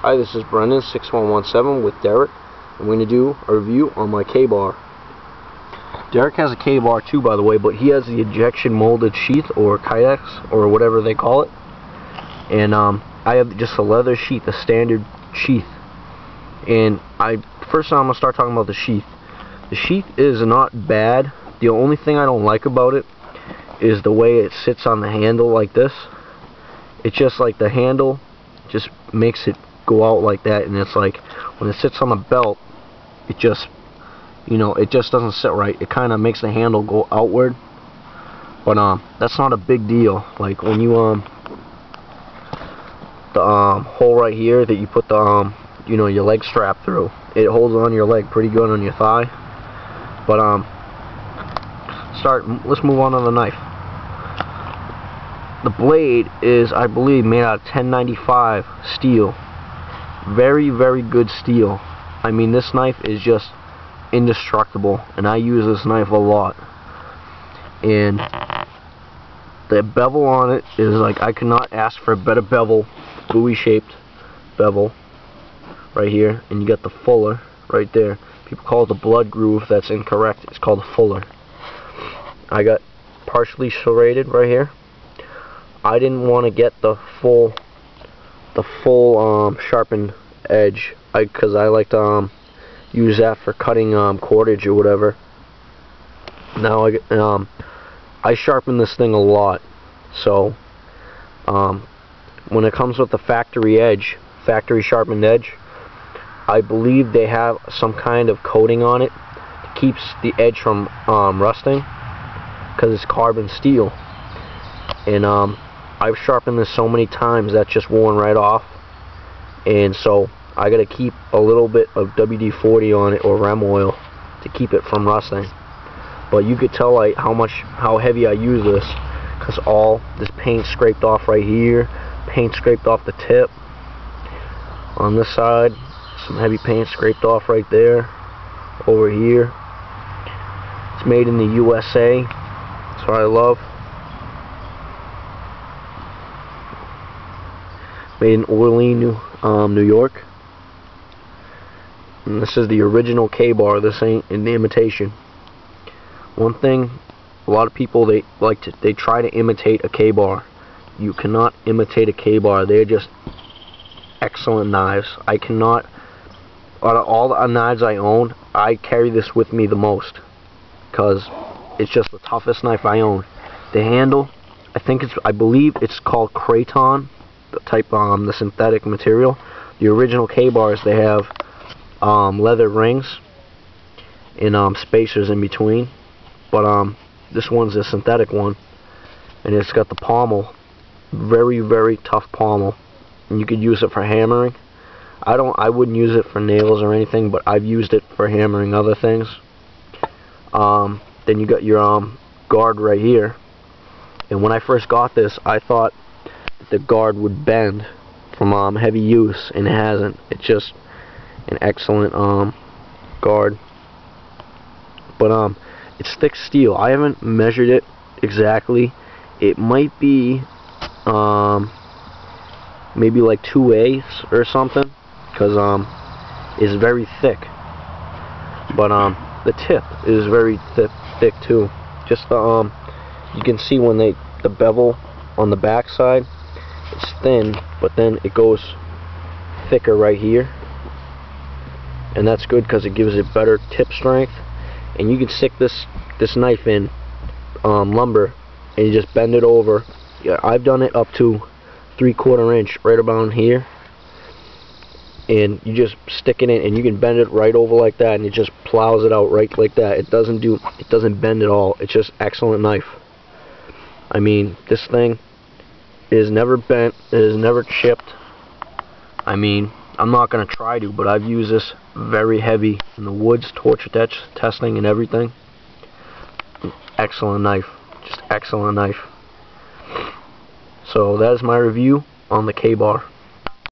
Hi, this is Brendan 6117 with Derek. I'm going to do a review on my K-bar. Derek has a K-bar too, by the way, but he has the injection molded sheath or kydex or whatever they call it. And I have just a leather sheath, a standard sheath. And first I'm going to start talking about the sheath. The sheath is not bad. The only thing I don't like about it is the way it sits on the handle like this. It's just like the handle just makes it go out like that, and it's like when it sits on the belt, it just, you know, it just doesn't sit right. It kind of makes the handle go outward, but that's not a big deal. Like when you the hole right here that you put the you know, your leg strap through, it holds on your leg pretty good on your thigh. But let's move on to the knife. The blade is, I believe, made out of 1095 steel. Very, very good steel. I mean, this knife is just indestructible, and I use this knife a lot. And the bevel on it is like, I could not ask for a better bevel, buoy shaped bevel right here, and you got the fuller right there. People call it the blood groove. That's incorrect. It's called a fuller. I got partially serrated right here. I didn't want to get the full sharpened edge, because I like to use that for cutting cordage or whatever. Now I sharpen this thing a lot, so when it comes with the factory sharpened edge, I believe they have some kind of coating on it that keeps the edge from rusting, because it's carbon steel. And I've sharpened this so many times that's just worn right off, and so I gotta keep a little bit of WD-40 on it or rem oil to keep it from rusting. But you could tell like how heavy I use this, because all this paint scraped off right here, paint scraped off the tip on this side, some heavy paint scraped off right there, over here. It's made in the USA. That's what I love. Made in Orleans, New York. And this is the original K-bar. This ain't an imitation. One thing, a lot of people, they try to imitate a K-bar. You cannot imitate a K-bar. They're just excellent knives. I cannot, out of all the knives I own, I carry this with me the most, because it's just the toughest knife I own. The handle, I believe it's called Kraton, the type, the synthetic material. The original K-bars, they have leather rings and spacers in between, but this one's a synthetic one, and it's got the pommel, very, very tough pommel, and you could use it for hammering. I wouldn't use it for nails or anything, but I've used it for hammering other things. Then you got your guard right here, and when I first got this, I thought that the guard would bend from heavy use, and it hasn't. It's just an excellent guard. But it's thick steel. I haven't measured it exactly. It might be maybe like 2/8 or something, because it's very thick. But the tip is very thick too. Just the you can see when the bevel on the back side, it's thin, but then it goes thicker right here, and that's good because it gives it better tip strength. And you can stick this knife in lumber, and you just bend it over. Yeah, I've done it up to 3/4 inch, right about here, and you just stick it in, and you can bend it right over like that, and it just plows it out right like that. It doesn't bend at all. It's just excellent knife. I mean, this thing is never bent, it is never chipped. I mean, I'm not gonna try to, but I've used this very heavy in the woods, torture testing and everything. Excellent knife, just excellent knife. So that is my review on the K-bar.